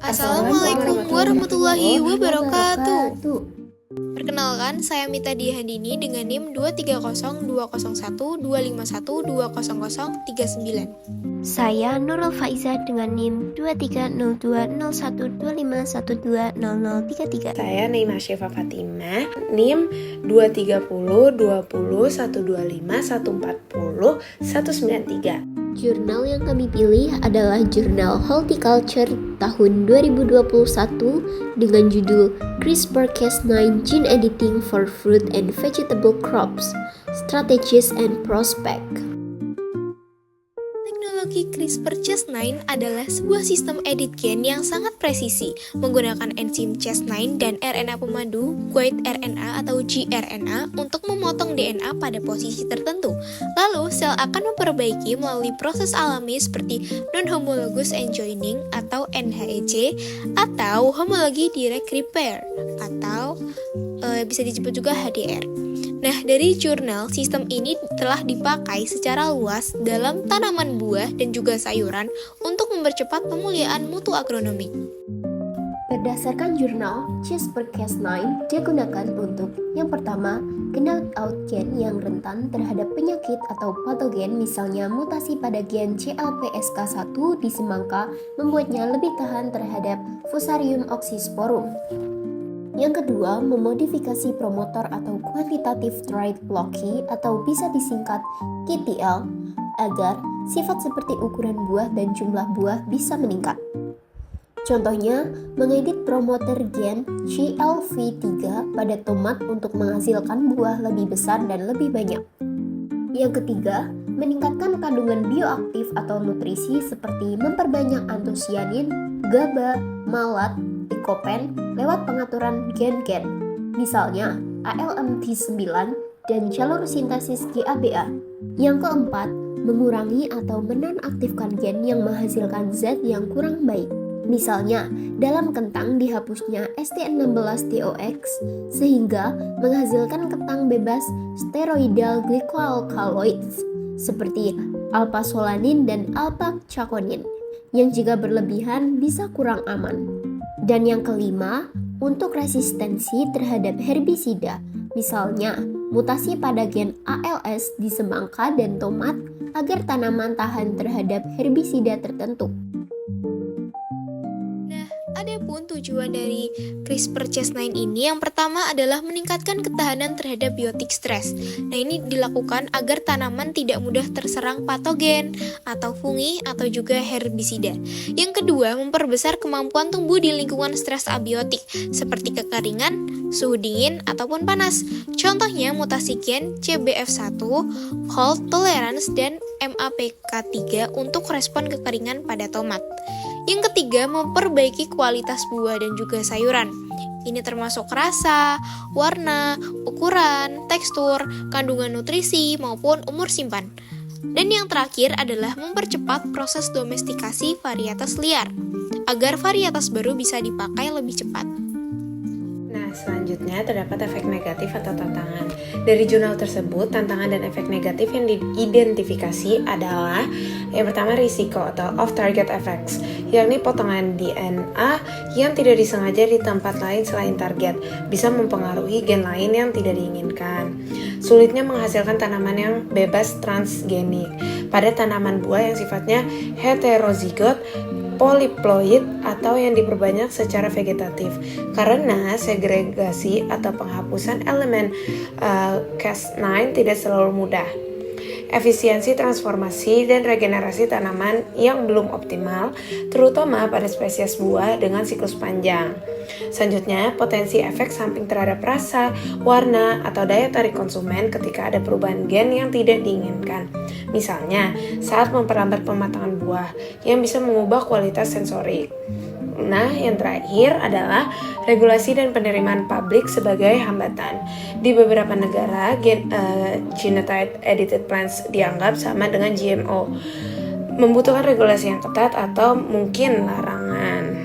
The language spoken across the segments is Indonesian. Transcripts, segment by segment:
Assalamualaikum warahmatullahi wabarakatuh. wabarakatuh. Perkenalkan, saya Mita Dihandini dengan NIM 230201251200039. Saya Nurul Faiza dengan NIM 23020125120033. Saya Naima Syifa Fatimah, NIM 230202125140193. Jurnal yang kami pilih adalah Jurnal Horticulture tahun 2021 dengan judul CRISPR-Cas9 Gene Editing for Fruit and Vegetable Crops, Strategies and Prospect. Teknologi CRISPR-Cas9 adalah sebuah sistem edit gen yang sangat presisi menggunakan enzim Cas9 dan RNA pemandu guide RNA atau gRNA untuk memotong DNA pada posisi tertentu. Lalu, sel akan memperbaiki melalui proses alami seperti non-homologous enjoining atau NHEJ atau homologi direct repair atau bisa disebut juga HDR. Nah, dari jurnal, sistem ini telah dipakai secara luas dalam tanaman buah dan juga sayuran untuk mempercepat pemulihan mutu agronomik. Berdasarkan jurnal, CRISPR-Cas9 digunakan untuk yang pertama, knock out gen yang rentan terhadap penyakit atau patogen, misalnya mutasi pada gen CLPSK1 di semangka membuatnya lebih tahan terhadap Fusarium oxysporum. Yang kedua, memodifikasi promotor atau quantitative trait blockade atau bisa disingkat QTL agar sifat seperti ukuran buah dan jumlah buah bisa meningkat. Contohnya, mengedit promoter gen GLV3 pada tomat untuk menghasilkan buah lebih besar dan lebih banyak. Yang ketiga, meningkatkan kandungan bioaktif atau nutrisi seperti memperbanyak antosianin, GABA, malat, likopen lewat pengaturan gen-gen, misalnya ALMT9 dan jalur sintesis GABA. Yang keempat, mengurangi atau menonaktifkan gen yang menghasilkan zat yang kurang baik. Misalnya, dalam kentang dihapusnya ST16-TOX sehingga menghasilkan kentang bebas steroidal glycoalkaloids seperti alpha-solanin dan alpha-chaconin yang jika berlebihan bisa kurang aman. Dan yang kelima, untuk resistensi terhadap herbisida, misalnya mutasi pada gen ALS di semangka dan tomat agar tanaman tahan terhadap herbisida tertentu. Adapun tujuan dari CRISPR-Cas9 ini yang pertama adalah meningkatkan ketahanan terhadap biotik stres. Nah, ini dilakukan agar tanaman tidak mudah terserang patogen atau fungi atau juga herbisida. Yang kedua, memperbesar kemampuan tumbuh di lingkungan stres abiotik seperti kekeringan, suhu dingin ataupun panas. Contohnya mutasi gen CBF1, cold tolerance dan MAPK3 untuk respon kekeringan pada tomat. Yang ketiga, memperbaiki kualitas buah dan juga sayuran. Ini termasuk rasa, warna, ukuran, tekstur, kandungan nutrisi, maupun umur simpan. Dan yang terakhir adalah mempercepat proses domestikasi varietas liar, agar varietas baru bisa dipakai lebih cepat. Nah, selanjutnya terdapat efek negatif atau tantangan. Dari jurnal tersebut, tantangan dan efek negatif yang diidentifikasi adalah yang pertama risiko atau off-target effects, yakni potongan DNA yang tidak disengaja di tempat lain selain target, bisa mempengaruhi gen lain yang tidak diinginkan. Sulitnya menghasilkan tanaman yang bebas transgenik pada tanaman buah yang sifatnya heterozigot, poliploid atau yang diperbanyak secara vegetatif karena segregasi atau penghapusan elemen Cas9 tidak selalu mudah. Efisiensi transformasi dan regenerasi tanaman yang belum optimal, terutama pada spesies buah dengan siklus panjang. Selanjutnya, potensi efek samping terhadap rasa, warna, atau daya tarik konsumen ketika ada perubahan gen yang tidak diinginkan. Misalnya, saat memperlambat pematangan buah yang bisa mengubah kualitas sensorik. Nah, yang terakhir adalah regulasi dan penerimaan publik sebagai hambatan. Di beberapa negara, genotype edited plants dianggap sama dengan GMO, membutuhkan regulasi yang ketat atau mungkin larangan.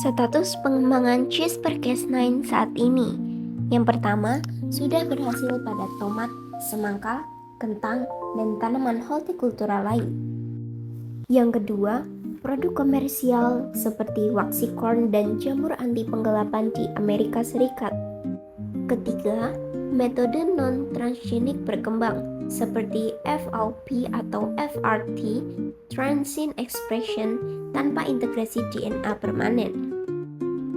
Status pengembangan CRISPR-Cas9 saat ini. Yang pertama, sudah berhasil pada tomat, semangka, kentang, dan tanaman hortikultura lain. Yang kedua, produk komersial seperti Waxicorn dan jamur anti penggelapan di Amerika Serikat. Ketiga, metode non-transgenik berkembang seperti FLP atau FRT, Transgene Expression tanpa integrasi DNA permanen.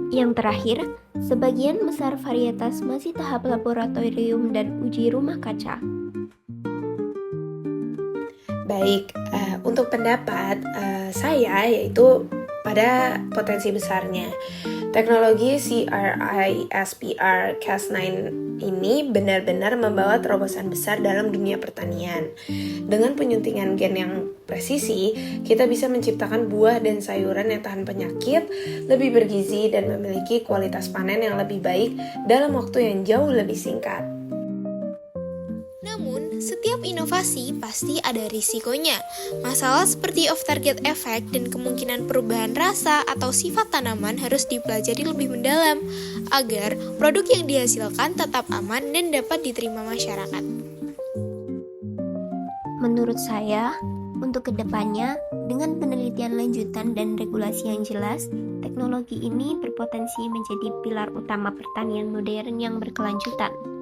Yang terakhir, sebagian besar varietas masih tahap laboratorium dan uji rumah kaca. Baik, untuk pendapat saya yaitu pada potensi besarnya. Teknologi CRISPR-Cas9 ini benar-benar membawa terobosan besar dalam dunia pertanian. Dengan penyuntingan gen yang presisi, kita bisa menciptakan buah dan sayuran yang tahan penyakit, lebih bergizi, dan memiliki kualitas panen yang lebih baik dalam waktu yang jauh lebih singkat. Namun, setiap inovasi pasti ada risikonya. Masalah seperti off-target effect dan kemungkinan perubahan rasa atau sifat tanaman harus dipelajari lebih mendalam agar produk yang dihasilkan tetap aman dan dapat diterima masyarakat. Menurut saya, untuk kedepannya, dengan penelitian lanjutan dan regulasi yang jelas, teknologi ini berpotensi menjadi pilar utama pertanian modern yang berkelanjutan.